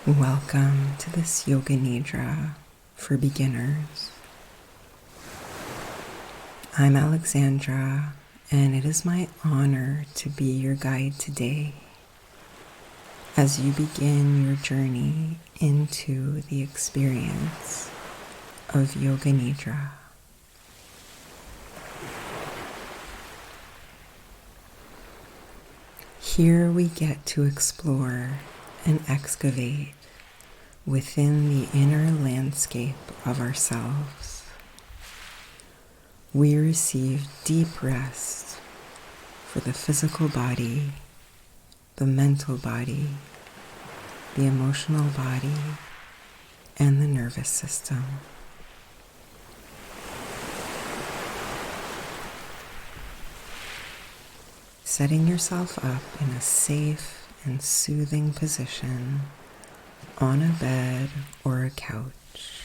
Welcome to this Yoga Nidra for beginners. I'm Alexandra, and it is my honor to be your guide today as you begin your journey into the experience of Yoga Nidra. Here we get to explore and excavate within the inner landscape of ourselves. We receive deep rest for the physical body, the mental body, the emotional body, and the nervous system. Setting yourself up in a safe and soothing position on a bed or a couch.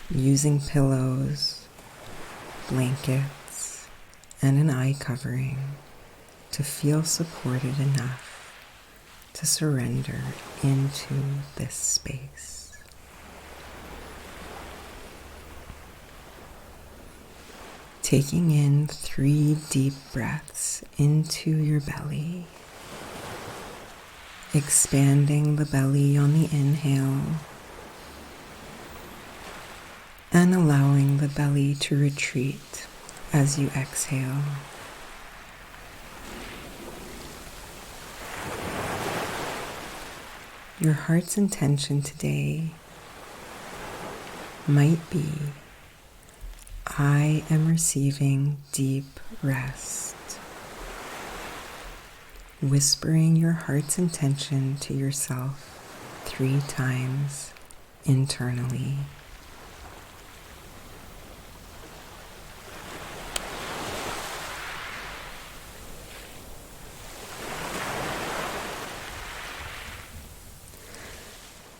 Using pillows, blankets, and an eye covering to feel supported enough to surrender into this space. Taking in 3 deep breaths into your belly, expanding the belly on the inhale, and allowing the belly to retreat as you exhale. Your heart's intention today might be, I am receiving deep rest. Whispering your heart's intention to yourself 3 times internally.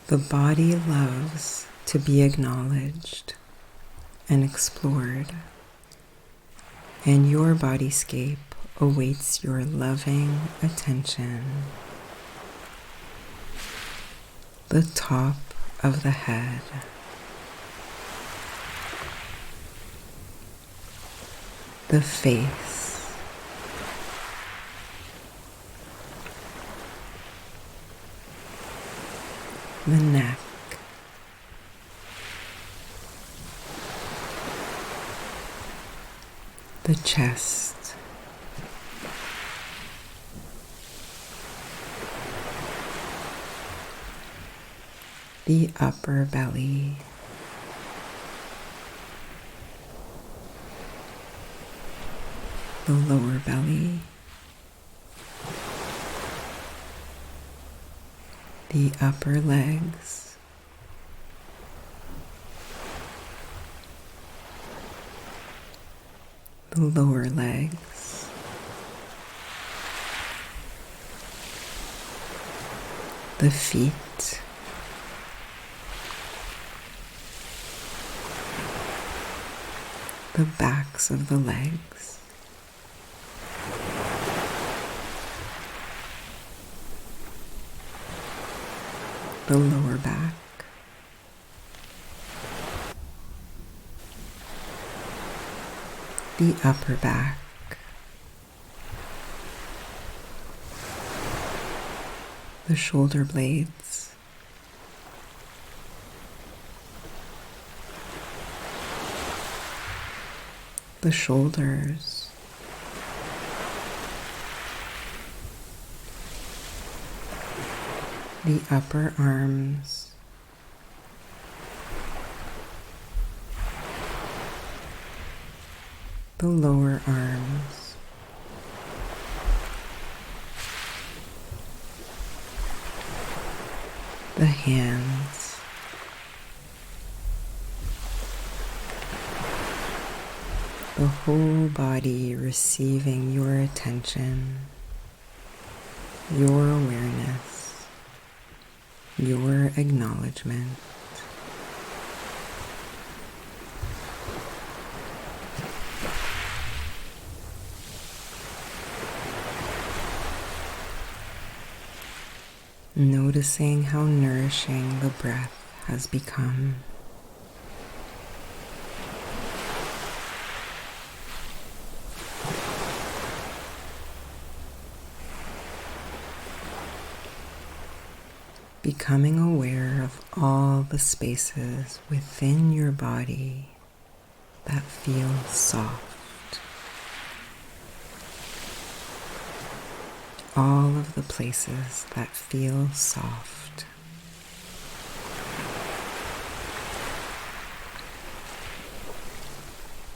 The body loves to be acknowledged and explored, and your bodyscape awaits your loving attention. The top of the head, the face, the neck, the chest, the upper belly, the lower belly, the upper legs, the lower legs, the feet, the backs of the legs, the lower back, the upper back, the shoulder blades, the shoulders, the upper arms, the lower arms, the hands, the whole body receiving your attention, your awareness, your acknowledgement. noticing how nourishing the breath has become. Becoming aware of all the spaces within your body that feel soft. All of the places that feel soft.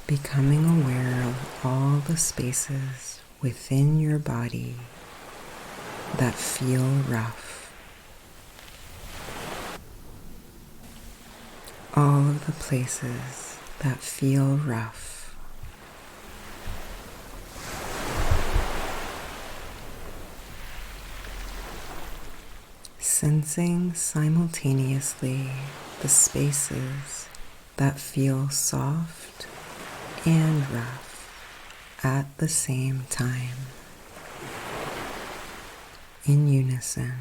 Becoming aware of all the spaces within your body that feel rough. All of the places that feel rough. Sensing simultaneously the spaces that feel soft and rough at the same time, in unison.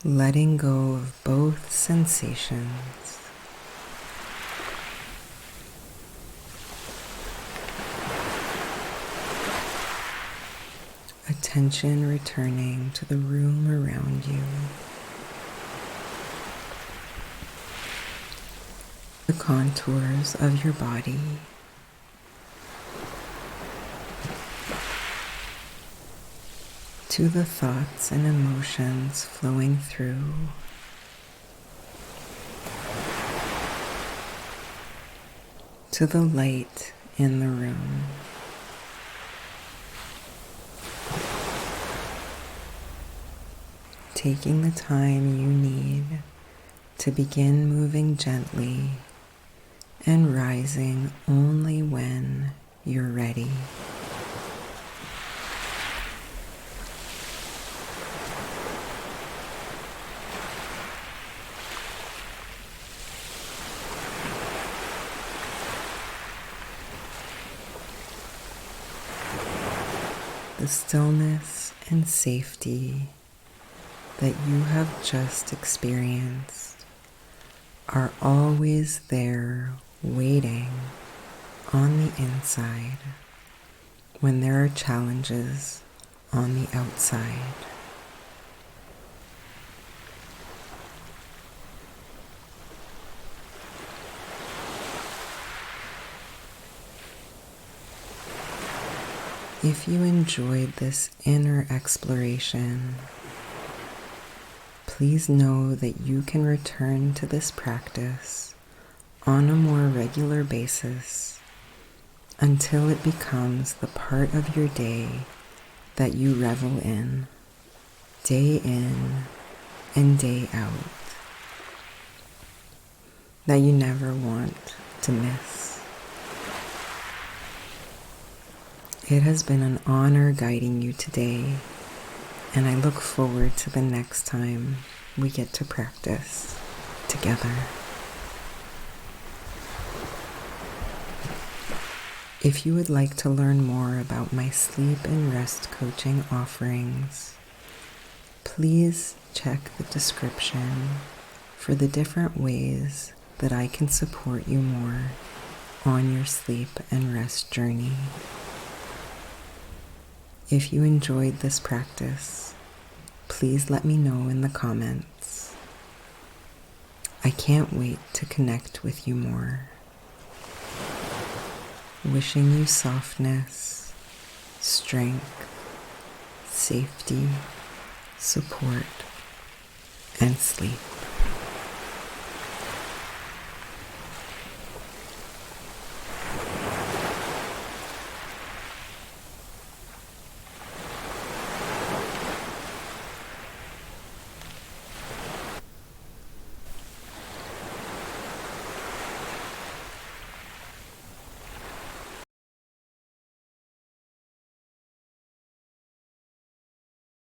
Letting go of both sensations. Attention returning to the room around you. The contours of your body. To the thoughts and emotions flowing through. To the light in the room. Taking the time you need to begin moving gently and rising only when you're ready. The stillness and safety that you have just experienced are always there waiting on the inside when there are challenges on the outside. If you enjoyed this inner exploration, please know that you can return to this practice on a more regular basis until it becomes the part of your day that you revel in and day out, that you never want to miss. It has been an honor guiding you today, and I look forward to the next time we get to practice together. If you would like to learn more about my sleep and rest coaching offerings, please check the description for the different ways that I can support you more on your sleep and rest journey. If you enjoyed this practice, please let me know in the comments. I can't wait to connect with you more. Wishing you softness, strength, safety, support, and sleep.